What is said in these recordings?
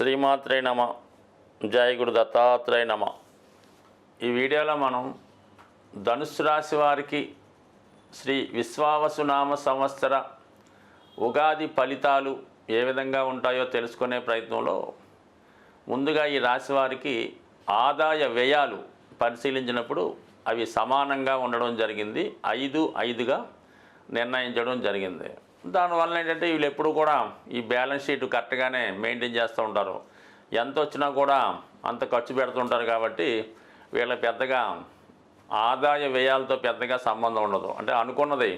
శ్రీమాత్రే నమ. జయ గురు దత్తాత్రేయ నమ. ఈ వీడియోలో మనం ధనుస్సు రాశి వారికి శ్రీ విశ్వావసునామ సంవత్సర ఉగాది ఫలితాలు ఏ విధంగా ఉంటాయో తెలుసుకునే ప్రయత్నంలో ముందుగా ఈ రాశి వారికి ఆదాయ వ్యయాలు పరిశీలించినప్పుడు అవి సమానంగా ఉండడం జరిగింది. 5-5గా నిర్ణయించడం జరిగింది. దానివల్ల ఏంటంటే వీళ్ళు ఎప్పుడు కూడా ఈ బ్యాలెన్స్ షీట్ కరెక్ట్గానే మెయింటైన్ చేస్తూ ఉంటారు. ఎంత వచ్చినా కూడా అంత ఖర్చు పెడుతుంటారు. కాబట్టి వీళ్ళ పెద్దగా ఆదాయ వ్యయాలతో పెద్దగా సంబంధం ఉండదు. అంటే అనుకున్నది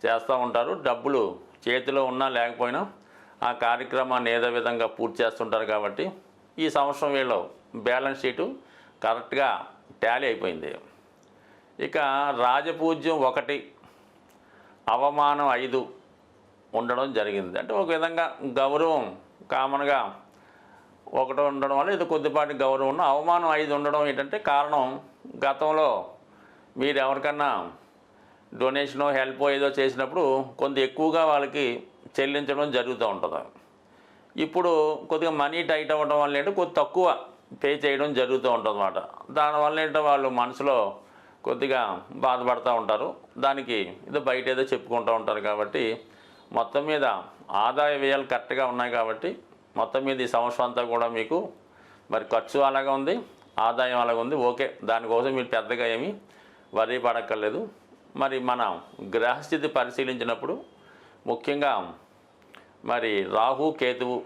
చేస్తూ ఉంటారు. డబ్బులు చేతిలో ఉన్నా లేకపోయినా ఆ కార్యక్రమాన్ని ఏదో విధంగా పూర్తి చేస్తుంటారు. కాబట్టి ఈ సంవత్సరం వీళ్ళు బ్యాలెన్స్ షీటు కరెక్ట్గా టాలీ అయిపోయింది. ఇక రాజపూజ్యం 1, అవమానం 5 ఉండడం జరిగింది. అంటే ఒక విధంగా గౌరవం కామన్గా 1 ఉండడం వల్ల ఇది కొద్దిపాటి గౌరవం ఉన్న, అవమానం 5 ఉండడం ఏంటంటే కారణం గతంలో మీరు ఎవరికన్నా డొనేషనో హెల్ప్ ఏదో చేసినప్పుడు కొంత ఎక్కువగా వాళ్ళకి చెల్లించడం జరుగుతూ ఉంటుంది. ఇప్పుడు కొద్దిగా మనీ టైట్ అవ్వడం వల్ల ఏంటంటే కొద్ది తక్కువ పే చేయడం జరుగుతూ ఉంటుంది అన్నమాట. దానివల్ల ఏంటంటే వాళ్ళు మనసులో కొద్దిగా బాధపడుతూ ఉంటారు. దానికి ఏదో బయట ఏదో చెప్పుకుంటూ ఉంటారు. కాబట్టి మొత్తం మీద ఆదాయ వ్యయాలు కరెక్ట్గా ఉన్నాయి. కాబట్టి మొత్తం మీద ఈ సంవత్సరం అంతా కూడా మీకు మరి ఖర్చు అలాగా ఉంది, ఆదాయం అలాగా ఉంది. ఓకే, దానికోసం మీరు పెద్దగా ఏమీ వరి పడక్కర్లేదు. మరి మన గ్రహస్థితి పరిశీలించినప్పుడు ముఖ్యంగా మరి రాహు, కేతువు,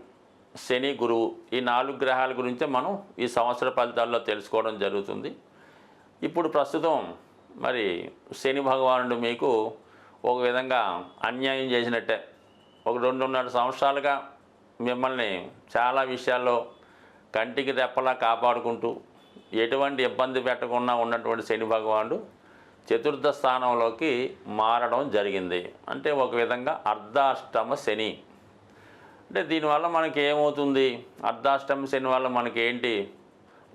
శని, గురువు ఈ 4 గ్రహాల గురించే మనం ఈ సంవత్సర ఫలితాల్లో తెలుసుకోవడం జరుగుతుంది. ఇప్పుడు ప్రస్తుతం మరి శని భగవానుడు మీకు ఒక విధంగా అన్యాయం చేసినట్టే. ఒక 2.5 సంవత్సరాలుగా మిమ్మల్ని చాలా విషయాల్లో కంటికి రెప్పలా కాపాడుకుంటూ ఎటువంటి ఇబ్బంది పెట్టకుండా ఉన్నటువంటి శని భగవానుడు చతుర్థ స్థానంలోకి మారడం జరిగింది. అంటే ఒక విధంగా అర్ధాష్టమ శని. అంటే దీనివల్ల మనకి ఏమవుతుంది, అర్ధాష్టమ శని వల్ల మనకి ఏంటి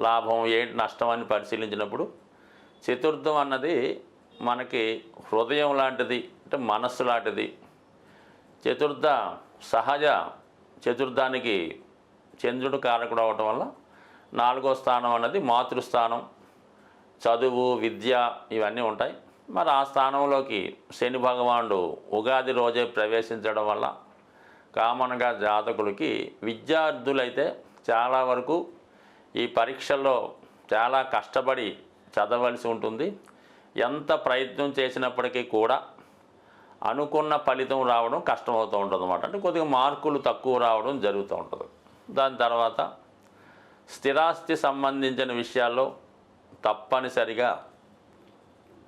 లాభం, ఏంటి నష్టం అని పరిశీలించినప్పుడు చతుర్థం అన్నది మనకి హృదయం లాంటిది, అంటే మనస్సు లాంటిది. చతుర్థ సహజ చతుర్థానికి చంద్రుడు కారకుడు అవటం వల్ల 4వ స్థానం అన్నది మాతృస్థానం, చదువు, విద్య ఇవన్నీ ఉంటాయి. మరి ఆ స్థానంలోకి శని భగవానుడు ఉగాది రోజే ప్రవేశించడం వల్ల కామన్గా జాతకులకి విద్యార్థులైతే చాలా వరకు ఈ పరీక్షల్లో చాలా కష్టపడి చదవలసి ఉంటుంది. ఎంత ప్రయత్నం చేసినప్పటికీ కూడా అనుకున్న ఫలితం రావడం కష్టమవుతూ ఉంటుంది అన్నమాట. అంటే కొద్దిగా మార్కులు తక్కువ రావడం జరుగుతూ ఉంటుంది. దాని తర్వాత స్థిరాస్తి సంబంధించిన విషయాల్లో తప్పనిసరిగా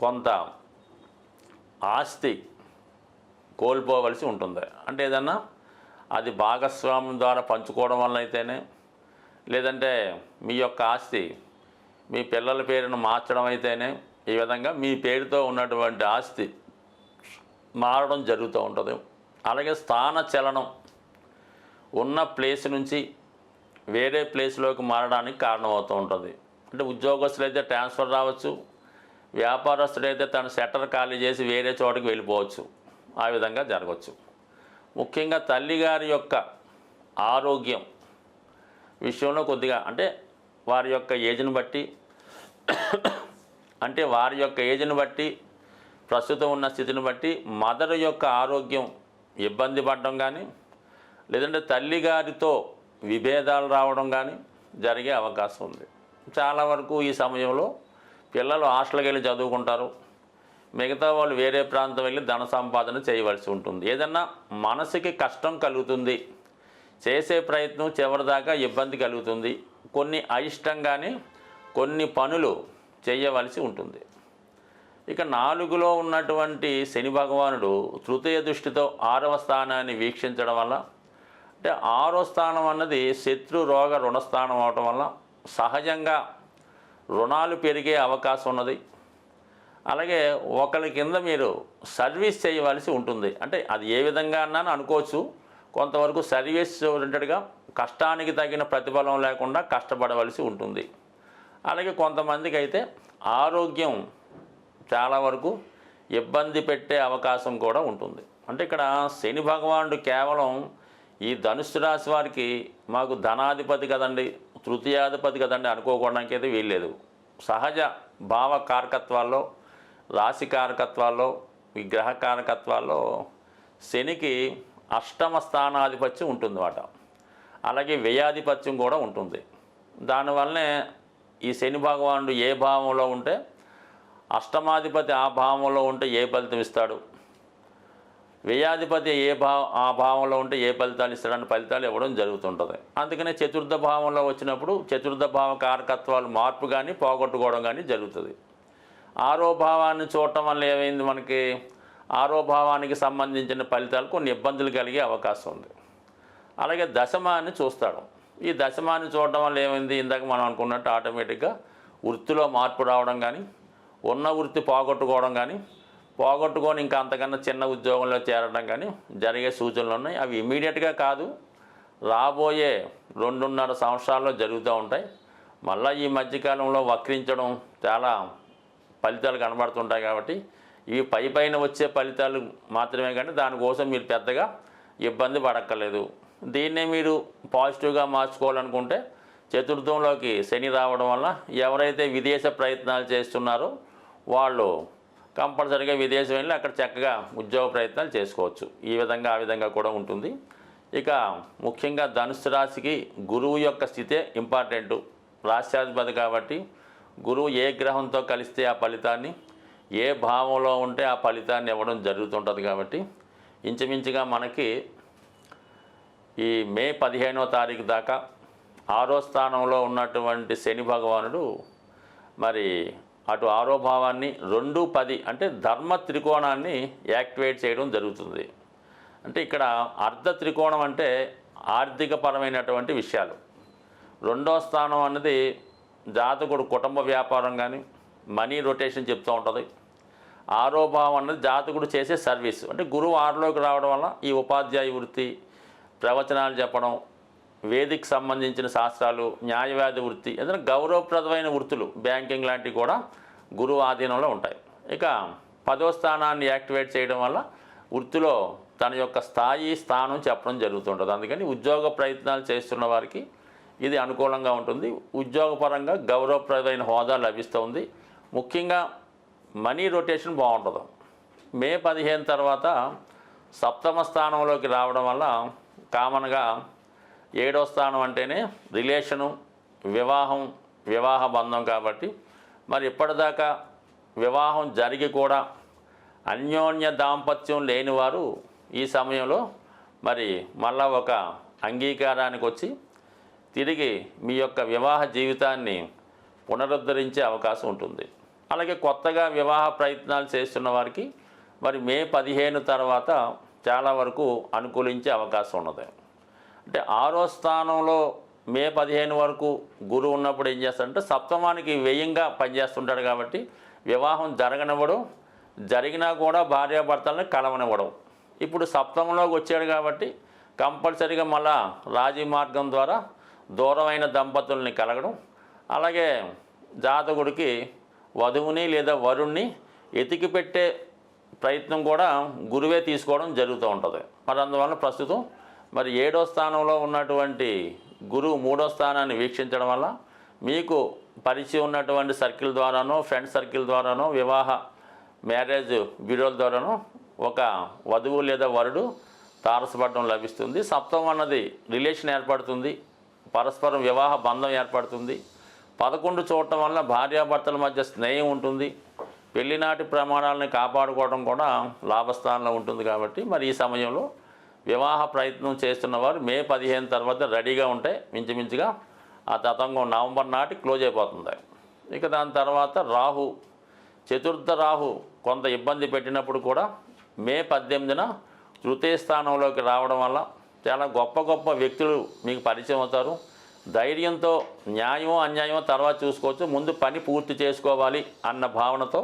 కొంత ఆస్తి కోల్పోవలసి ఉంటుంది. అంటే ఏదన్నా అది భాగస్వామ్యం ద్వారా పంచుకోవడం వల్ల అయితేనే, లేదంటే మీ యొక్క ఆస్తి మీ పిల్లల పేరును మార్చడం అయితేనే, ఈ విధంగా మీ పేరుతో ఉన్నటువంటి ఆస్తి మారడం జరుగుతూ ఉంటుంది. అలాగే స్థాన చలనం ఉన్న ప్లేస్ నుంచి వేరే ప్లేస్లోకి మారడానికి కారణమవుతూ ఉంటుంది. అంటే ఉద్యోగస్తులైతే ట్రాన్స్ఫర్ రావచ్చు, వ్యాపారస్తుడైతే తన షట్టర్ ఖాళీ చేసి వేరే చోటకి వెళ్ళిపోవచ్చు. ఆ విధంగా జరగవచ్చు. ముఖ్యంగా తల్లిగారి యొక్క ఆరోగ్యం విషయంలో కొద్దిగా అంటే వారి యొక్క ఏజ్ని బట్టి ప్రస్తుతం ఉన్న స్థితిని బట్టి మదర్ యొక్క ఆరోగ్యం ఇబ్బంది పడడం కానీ, లేదంటే తల్లిగారితో విభేదాలు రావడం కానీ జరిగే అవకాశం ఉంది. చాలా వరకు ఈ సమయంలో పిల్లలు హాస్టల్కి వెళ్ళి చదువుకుంటారు, మిగతా వాళ్ళు వేరే ప్రాంతం వెళ్ళి ధన సంపాదన చేయవలసి ఉంటుంది. ఏదన్నా మనసుకి కష్టం కలుగుతుంది, చేసే ప్రయత్నం చివరిదాకా ఇబ్బంది కలుగుతుంది, కొన్ని అయిష్టంగానే కొన్ని పనులు చేయవలసి ఉంటుంది. ఇక 4లో ఉన్నటువంటి శని భగవానుడు తృతీయ దృష్టితో 6వ స్థానాన్ని వీక్షించడం వల్ల, అంటే 6వ స్థానం అన్నది శత్రు రోగ రుణస్థానం అవటం వల్ల సహజంగా రుణాలు పెరిగే అవకాశం ఉన్నది. అలాగే ఒకరి కింద మీరు సర్వీస్ చేయవలసి ఉంటుంది. అంటే అది ఏ విధంగా అన్నా అనుకోవచ్చు. కొంతవరకు సర్వీస్ ఓరియంటెడ్గా కష్టానికి తగిన ప్రతిఫలం లేకుండా కష్టపడవలసి ఉంటుంది. అలాగే కొంతమందికి అయితే ఆరోగ్యం చాలా వరకు ఇబ్బంది పెట్టే అవకాశం కూడా ఉంటుంది. అంటే ఇక్కడ శని భగవానుడు కేవలం ఈ ధనుస్సు రాశి వారికి మాకు ధనాధిపతి కదండి, తృతీయాధిపతి కదండి అనుకోవడానికి అయితే వీల్లేదు. సహజ భావ కారకత్వాల్లో, రాశి కారకత్వాల్లో, ఈ గ్రహ కారకత్వాల్లో శనికి అష్టమ స్థానాధిపత్యం ఉంటుందన్నమాట. అలాగే వ్యయాధిపత్యం కూడా ఉంటుంది. దానివల్లనే ఈ శని భగవానుడు ఏ భావంలో ఉంటే అష్టమాధిపతి ఆ భావంలో ఉంటే ఏ ఫలితం ఇస్తాడు, వ్యయాధిపతి ఆ భావంలో ఉంటే ఏ ఫలితాలు ఇస్తాడని ఫలితాలు ఇవ్వడం జరుగుతుంటుంది. అందుకనే చతుర్థ భావంలో వచ్చినప్పుడు చతుర్థ భావ కారకత్వాలు మార్పు కానీ పోగొట్టుకోవడం కానీ జరుగుతుంది. ఆరో భావాన్ని చూడటం వల్ల ఏమైంది, మనకి ఆరో భావానికి సంబంధించిన ఫలితాలు కొన్ని ఇబ్బందులు కలిగే అవకాశం ఉంది. అలాగే దశమాన్ని చూస్తాడు. ఈ దశమాన్ని చూడడం వల్ల ఏమైంది, ఇందాక మనం అనుకున్నట్టు ఆటోమేటిక్గా వృత్తిలో మార్పు రావడం కానీ, ఉన్న వృత్తి పోగొట్టుకోవడం కానీ, పోగొట్టుకొని ఇంకా అంతకన్నా చిన్న ఉద్యోగంలో చేరడం కానీ జరిగే సూచనలు ఉన్నాయి. అవి ఇమీడియట్గా కాదు, రాబోయే 2.5 సంవత్సరాల్లో జరుగుతూ ఉంటాయి. మళ్ళీ ఈ మధ్యకాలంలో వక్రించడం చాలా ఫలితాలు కనబడుతుంటాయి. కాబట్టి ఇవి పైన వచ్చే ఫలితాలు మాత్రమే, కానీ దానికోసం మీరు పెద్దగా ఇబ్బంది పడక్కర్లేదు. దీన్నే మీరు పాజిటివ్గా మార్చుకోవాలనుకుంటే చతుర్థంలోకి శని రావడం వల్ల ఎవరైతే విదేశ ప్రయత్నాలు చేస్తున్నారో వాళ్ళు కంపల్సరీగా విదేశం వెళ్ళి అక్కడ చక్కగా ఉద్యోగ ప్రయత్నాలు చేసుకోవచ్చు. ఈ విధంగా ఆ విధంగా కూడా ఉంటుంది. ఇక ముఖ్యంగా ధనుస్సు రాశికి గురువు యొక్క స్థితే ఇంపార్టెంటు. రాశ్యాధిపతి కాబట్టి గురువు ఏ గ్రహంతో కలిస్తే ఆ ఫలితాన్ని, ఏ భావంలో ఉంటే ఆ ఫలితాన్ని ఇవ్వడం జరుగుతుంటుంది. కాబట్టి ఇంచుమించుగా మనకి ఈ మే 15వ తారీఖు దాకా 6వ స్థానంలో ఉన్నటువంటి శని భగవానుడు మరి అటు 6వ భావాన్ని 2, 10 అంటే ధర్మ త్రికోణాన్ని యాక్టివేట్ చేయడం జరుగుతుంది. అంటే ఇక్కడ అర్ధ త్రికోణం అంటే ఆర్థికపరమైనటువంటి విషయాలు. 2వ స్థానం అన్నది జాతకుడు కుటుంబ వ్యాపారం కానీ మనీ రొటేషన్ చెప్తూ ఉంటుంది. 6వ భావం అన్నది జాతకుడు చేసే సర్వీస్. అంటే గురువు 6లోకి రావడం వల్ల ఈ ఉపాధ్యాయ వృత్తి, ప్రవచనాలు చెప్పడం, వేదిక సంబంధించిన శాస్త్రాలు, న్యాయవాది వృత్తి, ఏదైనా గౌరవప్రదమైన వృత్తులు, బ్యాంకింగ్ లాంటివి కూడా గురువు ఆధీనంలో ఉంటాయి. ఇక 10వ స్థానాన్ని యాక్టివేట్ చేయడం వల్ల వృత్తిలో తన యొక్క స్థానం చెప్పడం జరుగుతుంటుంది. అందుకని ఉద్యోగ ప్రయత్నాలు చేస్తున్న వారికి ఇది అనుకూలంగా ఉంటుంది. ఉద్యోగపరంగా గౌరవప్రదమైన హోదా లభిస్తుంది. ముఖ్యంగా మనీ రొటేషన్ బాగుంటుంది. మే 15 తర్వాత సప్తమ స్థానంలోకి రావడం వల్ల కామన్గా 7వ స్థానం అంటేనే రిలేషను, వివాహ బంధం. కాబట్టి మరి ఇప్పటిదాకా వివాహం జరిగి కూడా అన్యోన్య దాంపత్యం లేనివారు ఈ సమయంలో మరి మళ్ళా ఒక అంగీకారానికి వచ్చి తిరిగి మీ యొక్క వివాహ జీవితాన్ని పునరుద్ధరించే అవకాశం ఉంటుంది. అలాగే కొత్తగా వివాహ ప్రయత్నాలు చేస్తున్న వారికి మరి మే 15 తర్వాత చాలా వరకు అనుకూలించే అవకాశం ఉన్నది. అంటే 6వ స్థానంలో మే 15 వరకు గురువు ఉన్నప్పుడు ఏం చేస్తాడంటే సప్తమానికి వ్యయంగా పనిచేస్తుంటాడు. కాబట్టి వివాహం జరగనివ్వడం, జరిగినా కూడా భార్యాభర్తలను కలవనివ్వడం. ఇప్పుడు సప్తమంలోకి వచ్చాడు కాబట్టి కంపల్సరీగా మళ్ళా రాజీ మార్గం ద్వారా దూరమైన దంపతుల్ని కలగడం, అలాగే జాతకుడికి వధువుని లేదా వరుణ్ణి ఎతికి పెట్టే ప్రయత్నం కూడా గురువే తీసుకోవడం జరుగుతూ ఉంటుంది. మరి అందువల్ల ప్రస్తుతం మరి 7వ స్థానంలో ఉన్నటువంటి గురువు 3వ స్థానాన్ని వీక్షించడం వల్ల మీకు పరిచయం ఉన్నటువంటి సర్కిల్ ద్వారానో, ఫ్రెండ్ సర్కిల్ ద్వారానో, మ్యారేజ్ బ్యూరోల ద్వారానో ఒక వధువు లేదా వరుడు తారసపడడం లభిస్తుంది. సప్తమం అన్నది రిలేషన్ ఏర్పడుతుంది, పరస్పరం వివాహ బంధం ఏర్పడుతుంది. 11 చూడటం వల్ల భార్యాభర్తల మధ్య స్నేహం ఉంటుంది. పెళ్లినాటి ప్రమాణాలను కాపాడుకోవడం కూడా లాభస్థానంలో ఉంటుంది. కాబట్టి మరి ఈ సమయంలో వివాహ ప్రయత్నం చేస్తున్న వారు మే 15 తర్వాత రెడీగా ఉంటే మించుమించుగా ఆ తతంగం నవంబర్ నాటి క్లోజ్ అయిపోతుంది. ఇక దాని తర్వాత రాహు, చతుర్థ రాహు కొంత ఇబ్బంది పెట్టినప్పుడు కూడా మే 18న తృతీయ స్థానంలోకి రావడం వల్ల చాలా గొప్ప వ్యక్తులు మీకు పరిచయం అవుతారు. ధైర్యంతో న్యాయమో అన్యాయమో తర్వాత చూసుకోవచ్చు, ముందు పని పూర్తి చేసుకోవాలి అన్న భావనతో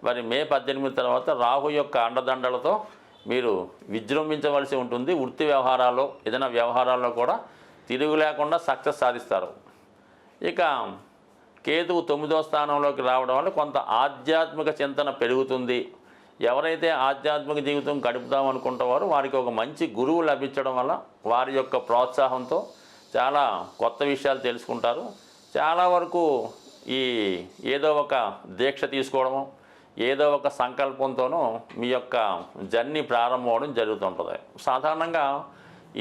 మరి మే 18 తర్వాత రాహు యొక్క అండదండలతో మీరు విజృంభించవలసి ఉంటుంది. వృత్తి వ్యవహారాల్లో, ఏదైనా వ్యవహారాల్లో కూడా తిరుగు లేకుండా సక్సెస్ సాధిస్తారు. ఇక కేతువు 9వ స్థానంలోకి రావడం వల్ల కొంత ఆధ్యాత్మిక చింతన పెరుగుతుంది. ఎవరైతే ఆధ్యాత్మిక జీవితం గడుపుదాం అనుకుంటారో వారికి ఒక మంచి గురువు లభించడం వల్ల వారి యొక్క ప్రోత్సాహంతో చాలా కొత్త విషయాలు తెలుసుకుంటారు. చాలా వరకు ఈ ఏదో ఒక దీక్ష తీసుకోవడము, ఏదో ఒక సంకల్పంతోనూ మీ యొక్క జర్నీ ప్రారంభం అవడం జరుగుతుంటుంది. సాధారణంగా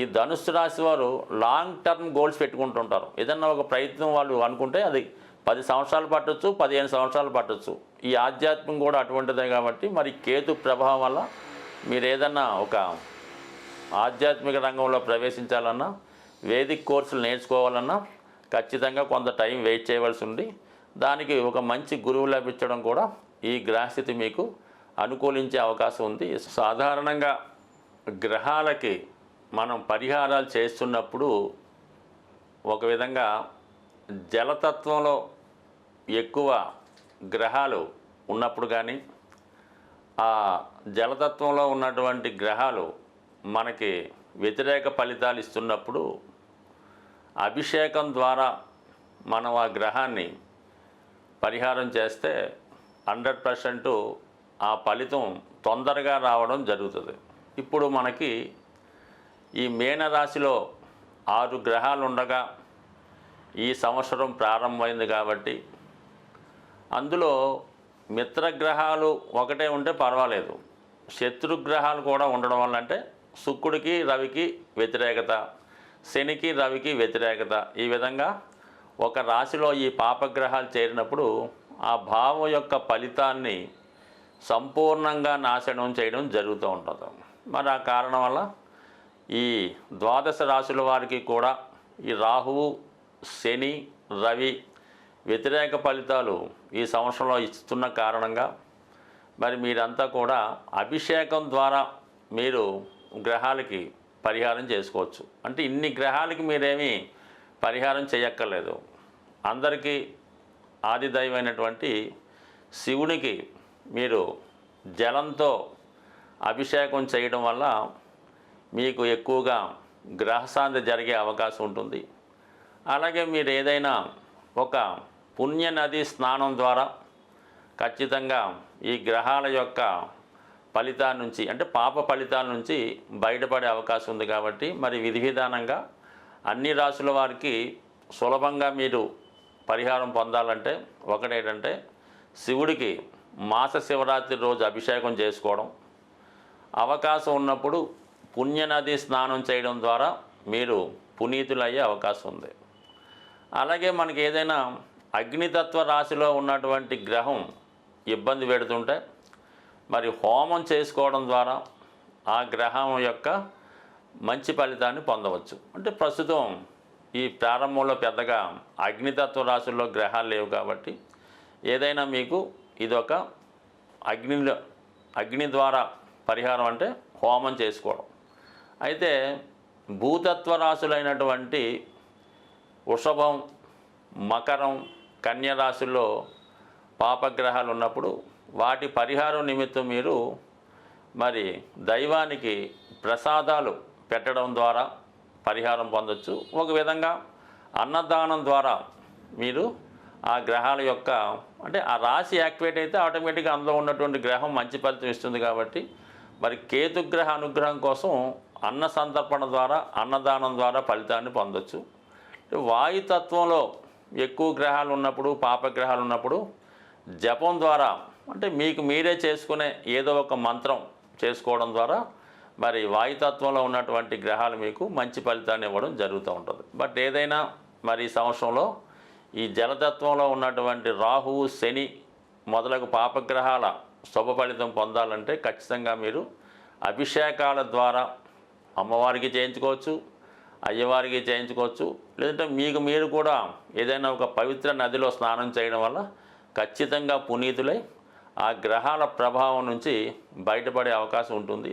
ఈ ధనుస్సు రాశి వారు లాంగ్ టర్మ్ గోల్స్ పెట్టుకుంటుంటారు. ఏదన్నా ఒక ప్రయత్నం వాళ్ళు అనుకుంటే అది 10 సంవత్సరాలు పట్టొచ్చు, 15 సంవత్సరాలు పట్టొచ్చు. ఈ ఆధ్యాత్మం కూడా అటువంటిదే కాబట్టి మరి కేతు ప్రభావం వల్ల మీరు ఏదన్నా ఒక ఆధ్యాత్మిక రంగంలో ప్రవేశించాలన్నా, వేదిక్ కోర్సులు నేర్చుకోవాలన్నా ఖచ్చితంగా కొంత టైం వెయిట్ చేయవలసి ఉంది. దానికి ఒక మంచి గురువు లభించడం కూడా ఈ గ్రహస్థితి మీకు అనుకూలించే అవకాశం ఉంది. సాధారణంగా గ్రహాలకి మనం పరిహారాలు చేస్తున్నప్పుడు ఒక విధంగా జలతత్వంలో ఎక్కువ గ్రహాలు ఉన్నప్పుడు కానీ, ఆ జలతత్వంలో ఉన్నటువంటి గ్రహాలు మనకి వ్యతిరేక ఫలితాలు ఇస్తున్నప్పుడు అభిషేకం ద్వారా మనం ఆ గ్రహాన్ని పరిహారం చేస్తే 100% ఆ ఫలితం తొందరగా రావడం జరుగుతుంది. ఇప్పుడు మనకి ఈ మీనరాశిలో 6 గ్రహాలు ఉండగా ఈ సంవత్సరం ప్రారంభమైంది కాబట్టి అందులో మిత్రగ్రహాలు ఒకటే ఉంటే పర్వాలేదు, శత్రుగ్రహాలు కూడా ఉండడం వల్ల అంటే శుక్రుడికి రవికి వ్యతిరేకత, శనికి రవికి వ్యతిరేకత, ఈ విధంగా ఒక రాశిలో ఈ పాపగ్రహాలు చేరినప్పుడు ఆ భావం యొక్క ఫలితాన్ని సంపూర్ణంగా నాశనం చేయడం జరుగుతూ ఉంటుంది. మరి ఆ కారణం వల్ల ఈ ద్వాదశ రాశుల వారికి కూడా ఈ రాహువు, శని, రవి వ్యతిరేక ఫలితాలు ఈ సంవత్సరంలో ఇస్తున్న కారణంగా మరి మీరంతా కూడా అభిషేకం ద్వారా మీరు గ్రహాలకి పరిహారం చేసుకోవచ్చు. అంటే ఇన్ని గ్రహాలకి మీరేమీ పరిహారం చేయక్కర్లేదు. అందరికీ ఆదిదైవమైనటువంటి శివునికి మీరు జలంతో అభిషేకం చేయడం వల్ల మీకు ఎక్కువగా గ్రహశాంతి జరిగే అవకాశం ఉంటుంది. అలాగే మీరు ఏదైనా ఒక పుణ్య నది స్నానం ద్వారా ఖచ్చితంగా ఈ గ్రహాల యొక్క ఫలితాల నుంచి అంటే పాప ఫలితాల నుంచి బయటపడే అవకాశం ఉంది. కాబట్టి మరి విధి విధానంగా అన్ని రాశుల వారికి సులభంగా మీరు పరిహారం పొందాలంటే ఒకటేంటంటే శివుడికి మాస శివరాత్రి రోజు అభిషేకం చేసుకోవడం, అవకాశం ఉన్నప్పుడు పుణ్యనది స్నానం చేయడం ద్వారా మీరు పునీతులయ్యే అవకాశం ఉంది. అలాగే మనకి ఏదైనా అగ్నితత్వ రాశిలో ఉన్నటువంటి గ్రహం ఇబ్బంది పెడుతుంటే మరి హోమం చేసుకోవడం ద్వారా ఆ గ్రహం యొక్క మంచి ఫలితాన్ని పొందవచ్చు. అంటే ప్రస్తుతం ఈ ప్రారంభంలో పెద్దగా అగ్నితత్వ రాశుల్లో గ్రహాలు లేవు కాబట్టి ఏదైనా మీకు ఇదొక అగ్ని ద్వారా పరిహారం అంటే హోమం చేసుకోవడం. అయితే భూతత్వ రాశులైనటువంటి వృషభం, మకరం, కన్య రాశుల్లో పాపగ్రహాలు ఉన్నప్పుడు వాటి పరిహారం నిమిత్తం మీరు మరి దైవానికి ప్రసాదాలు పెట్టడం ద్వారా పరిహారం పొందొచ్చు. ఒక విధంగా అన్నదానం ద్వారా మీరు ఆ గ్రహాల యొక్క అంటే ఆ రాశి యాక్టివేట్ అయితే ఆటోమేటిక్గా అందులో ఉన్నటువంటి గ్రహం మంచి ఫలితం ఇస్తుంది. కాబట్టి మరి కేతుగ్రహ అనుగ్రహం కోసం అన్న సంతర్పణ ద్వారా, అన్నదానం ద్వారా ఫలితాన్ని పొందొచ్చు. వాయుతత్వంలో ఎక్కువ గ్రహాలు ఉన్నప్పుడు, పాపగ్రహాలు ఉన్నప్పుడు జపం ద్వారా అంటే మీకు మీరే చేసుకునే ఏదో ఒక మంత్రం చేసుకోవడం ద్వారా మరి వాయుతత్వంలో ఉన్నటువంటి గ్రహాలు మీకు మంచి ఫలితాన్ని ఇవ్వడం జరుగుతూ ఉంటుంది. బట్ ఏదైనా మరి ఈ సంవత్సరంలో ఈ జలతత్వంలో ఉన్నటువంటి రాహువు, శని మొదలగు పాపగ్రహాల శుభ ఫలితం పొందాలంటే ఖచ్చితంగా మీరు అభిషేకాల ద్వారా అమ్మవారికి చేయించుకోవచ్చు, అయ్యవారికి చేయించుకోవచ్చు. లేదంటే మీకు మీరు కూడా ఏదైనా ఒక పవిత్ర నదిలో స్నానం చేయడం వల్ల ఖచ్చితంగా పునీతులై ఆ గ్రహాల ప్రభావం నుంచి బయటపడే అవకాశం ఉంటుంది.